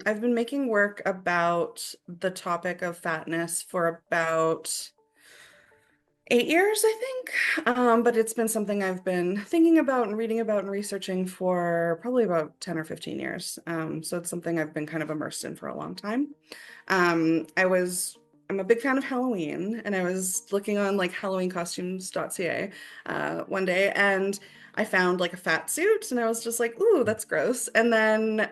I've been making work about the topic of fatness for about 8 years, I think. But it's been something I've been thinking about and reading about and researching for probably about 10 or 15 years. So it's something I've been kind of immersed in for a long time. I'm a big fan of Halloween, and I was looking on like HalloweenCostumes.ca one day, and I found like a fat suit, and I was just like, "Ooh, that's gross." And then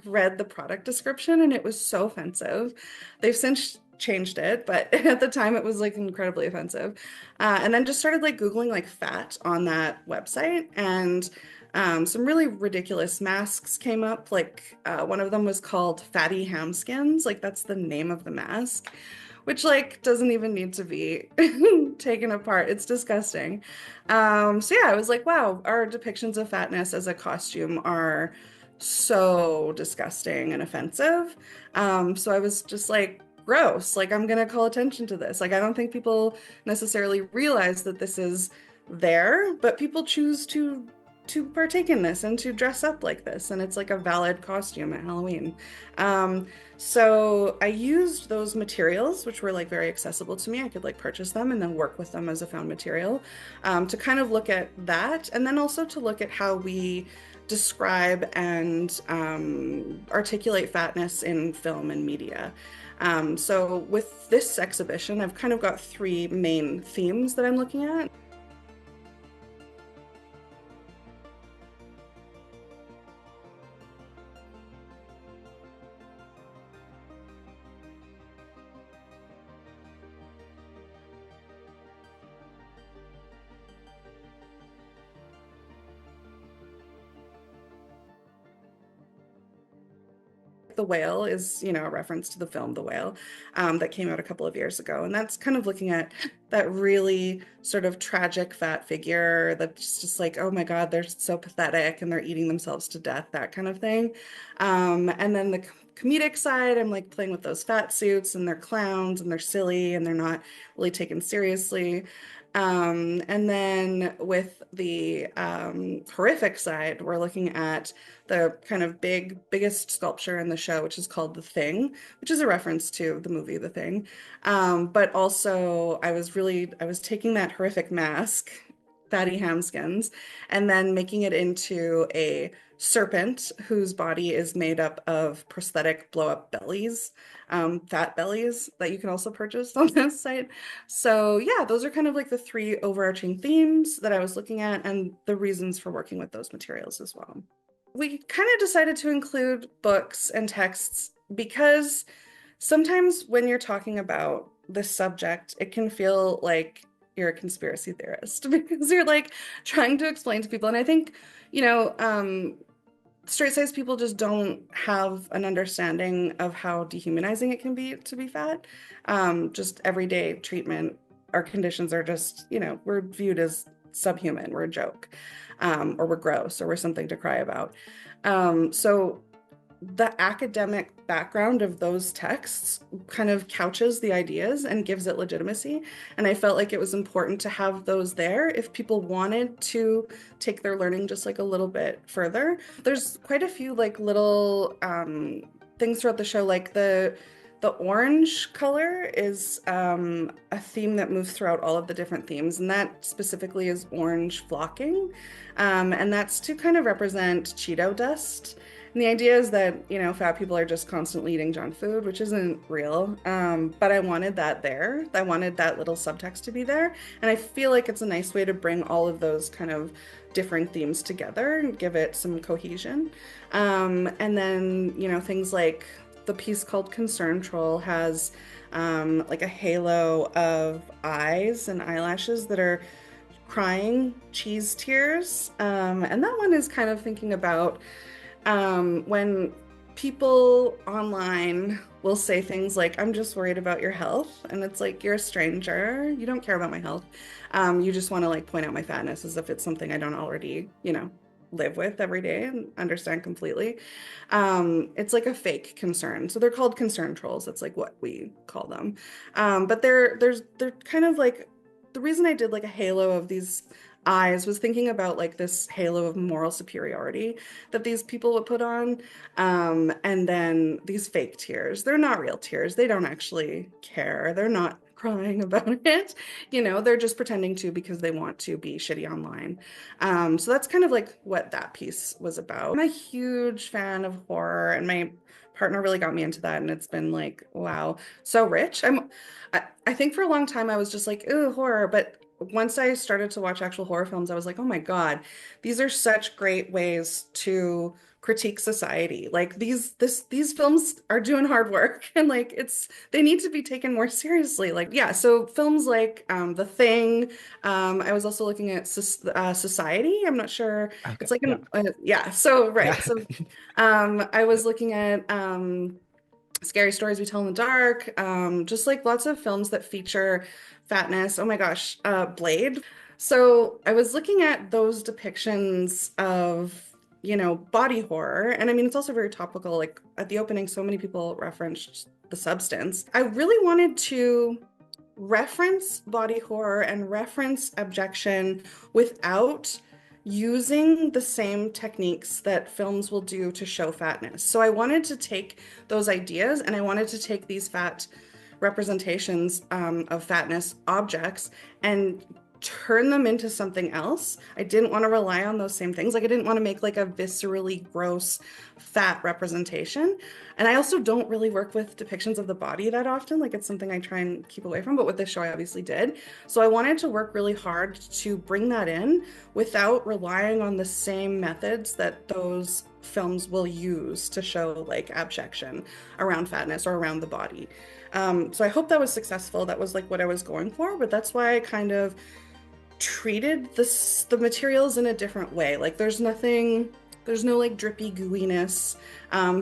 read the product description, and it was so offensive. They've since changed it, but at the time it was like incredibly offensive. And then just started like Googling like fat on that website, and some really ridiculous masks came up. Like one of them was called Fatty Hamskins. Like that's the name of the mask, which like doesn't even need to be taken apart. It's disgusting. So yeah, I was like, wow, our depictions of fatness as a costume are so disgusting and offensive. So I was just like, gross. Like I'm gonna call attention to this. Like I don't think people necessarily realize that this is there, but people choose to partake in this and to dress up like this, and it's like a valid costume at Halloween. So I used those materials, which were like very accessible to me. I could like purchase them and then work with them as a found material, to kind of look at that, and then also to look at how we describe and articulate fatness in film and media. So with this exhibition, I've kind of got three main themes that I'm looking at. The Whale is, a reference to the film The Whale, that came out a couple of years ago. And that's kind of looking at that really sort of tragic fat figure that's just like, oh my God, they're so pathetic and they're eating themselves to death, that kind of thing. And then the comedic side, I'm like playing with those fat suits, and they're clowns and they're silly and they're not really taken seriously. And then with the horrific side, we're looking at the kind of biggest sculpture in the show, which is called The Thing, which is a reference to the movie The Thing. But also, I was taking that horrific mask, Fatty Hamskins, and then making it into a serpent whose body is made up of prosthetic blow-up bellies, fat bellies that you can also purchase on this site. So yeah, those are kind of like the three overarching themes that I was looking at and the reasons for working with those materials as well. We kind of decided to include books and texts because sometimes when you're talking about this subject, it can feel like you're a conspiracy theorist because you're like trying to explain to people. And I think, you know, straight-sized people just don't have an understanding of how dehumanizing it can be to be fat. Just everyday treatment, our conditions are just, we're viewed as subhuman, we're a joke, or we're gross, or we're something to cry about. So the academic background of those texts kind of couches the ideas and gives it legitimacy. And I felt like it was important to have those there if people wanted to take their learning just like a little bit further. There's quite a few like little things throughout the show, like the orange color is a theme that moves throughout all of the different themes, and that specifically is orange flocking. And that's to kind of represent Cheeto dust. And the idea is that, fat people are just constantly eating junk food, which isn't real. But I wanted that there. I wanted that little subtext to be there. And I feel like it's a nice way to bring all of those kind of different themes together and give it some cohesion. And then, things like the piece called Concern Troll has like a halo of eyes and eyelashes that are crying cheese tears. And that one is kind of thinking about when people online will say things like, I'm just worried about your health. And it's like, you're a stranger. You don't care about my health. You just want to like point out my fatness as if it's something I don't already, live with every day and understand completely. It's like a fake concern. So they're called concern trolls. That's like what we call them. But they're kind of like, the reason I did like a halo of these eyes was thinking about like this halo of moral superiority that these people would put on. And then these fake tears, they're not real tears. They don't actually care. They're not crying about it. They're just pretending to because they want to be shitty online. So that's kind of like what that piece was about. I'm a huge fan of horror, and my partner really got me into that, and it's been like, wow, so rich. I think for a long time I was just like, ooh, horror, but once I started to watch actual horror films, I was like, oh my God, these are such great ways to critique society. Like these films are doing hard work, and like they need to be taken more seriously. Like, yeah, so films like The Thing. I was also looking at Society. I'm not sure. Okay. It's like Yeah. yeah. So Yeah. right. So I was looking at Scary Stories We Tell in the Dark, just like lots of films that feature fatness. Oh my gosh, Blade. So I was looking at those depictions of, body horror. And I mean, it's also very topical. Like at the opening, so many people referenced The Substance. I really wanted to reference body horror and reference abjection without using the same techniques that films will do to show fatness. So I wanted to take those ideas, and I wanted to take these fat representations of fatness objects and turn them into something else. I didn't want to rely on those same things. Like I didn't want to make like a viscerally gross fat representation. And I also don't really work with depictions of the body that often. Like it's something I try and keep away from, but with this show I obviously did. So I wanted to work really hard to bring that in without relying on the same methods that those films will use to show like abjection around fatness or around the body. So I hope that was successful. That was like what I was going for, but that's why I kind of treated the materials in a different way. Like there's no like drippy gooiness.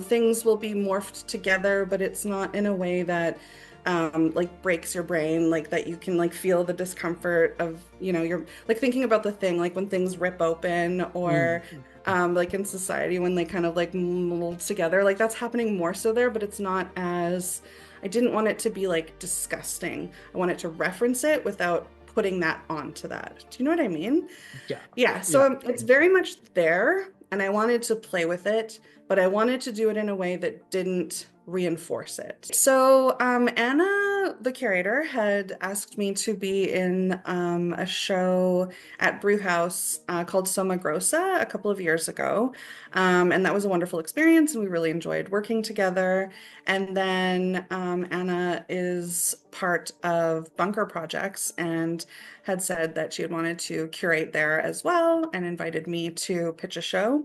Things will be morphed together, but it's not in a way that like breaks your brain, like that you can like feel the discomfort of, you're like thinking about The Thing, like when things rip open, or Mm. like in Society when they kind of like mold together, like that's happening more so there, but it's not as, I didn't want it to be like disgusting. I wanted to reference it without putting that onto that. Do you know what I mean? Yeah. Yeah, Yeah. so it's very much there, and I wanted to play with it, but I wanted to do it in a way that didn't reinforce it. So Anna, the curator, had asked me to be in a show at Brew House called Soma Grossa a couple of years ago, and that was a wonderful experience, and we really enjoyed working together. And then Anna is part of Bunker Projects and had said that she had wanted to curate there as well and invited me to pitch a show.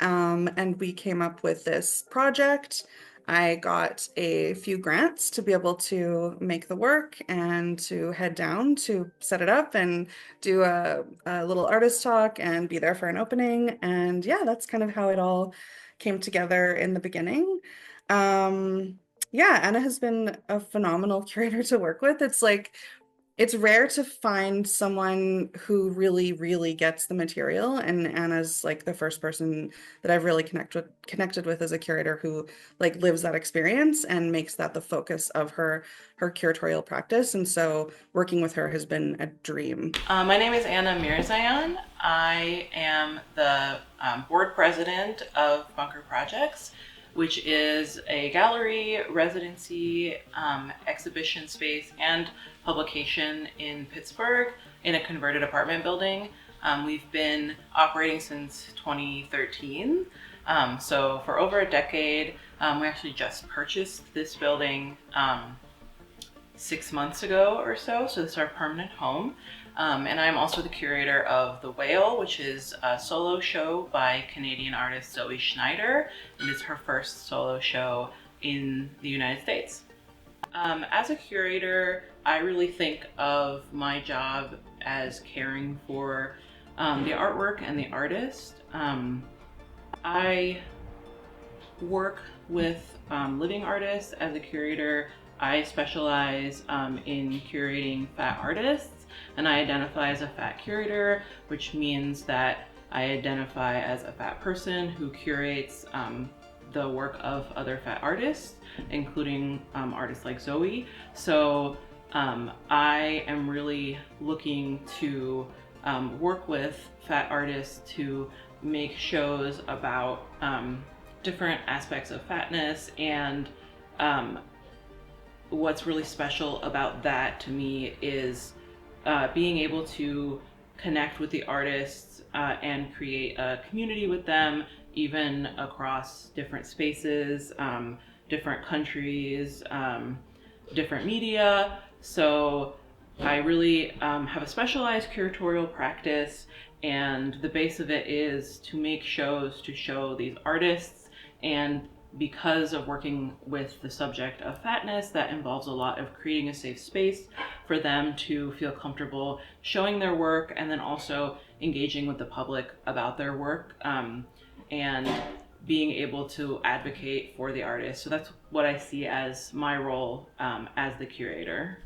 And we came up with this project. I got a few grants to be able to make the work and to head down to set it up and do a little artist talk and be there for an opening. And yeah, that's kind of how it all came together in the beginning. Yeah, Anna has been a phenomenal curator to work with. It's rare to find someone who really, really gets the material, and Anna's like the first person that I've really connected with as a curator who like lives that experience and makes that the focus of her curatorial practice. And so working with her has been a dream. My name is Anna Mirzayan. I am the board president of Bunker Projects, which is a gallery, residency, exhibition space, and publication in Pittsburgh in a converted apartment building. We've been operating since 2013. So for over a decade, we actually just purchased this building 6 months ago or so. So this is our permanent home. And I'm also the curator of The Whale, which is a solo show by Canadian artist Zoë Schneider. It is her first solo show in the United States. As a curator, I really think of my job as caring for the artwork and the artist. I work with living artists as a curator. I specialize in curating fat artists, and I identify as a fat curator, which means that I identify as a fat person who curates the work of other fat artists, including artists like Zoe. So I am really looking to work with fat artists to make shows about different aspects of fatness. And what's really special about that to me is being able to connect with the artists and create a community with them, even across different spaces, different countries, different media. So I really have a specialized curatorial practice, and the base of it is to make shows to show these artists. And because of working with the subject of fatness, that involves a lot of creating a safe space for them to feel comfortable showing their work, and then also engaging with the public about their work, and being able to advocate for the artist. So that's what I see as my role as the curator.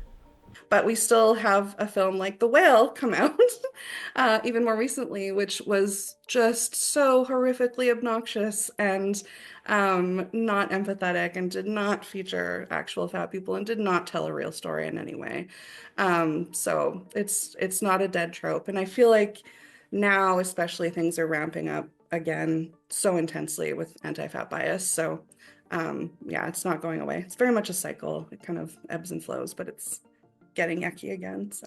But we still have a film like The Whale come out, even more recently, which was just so horrifically obnoxious and not empathetic, and did not feature actual fat people, and did not tell a real story in any way. So it's not a dead trope, and I feel like now, especially, things are ramping up again so intensely with anti-fat bias. So yeah, it's not going away. It's very much a cycle. It kind of ebbs and flows, but it's getting yucky again. So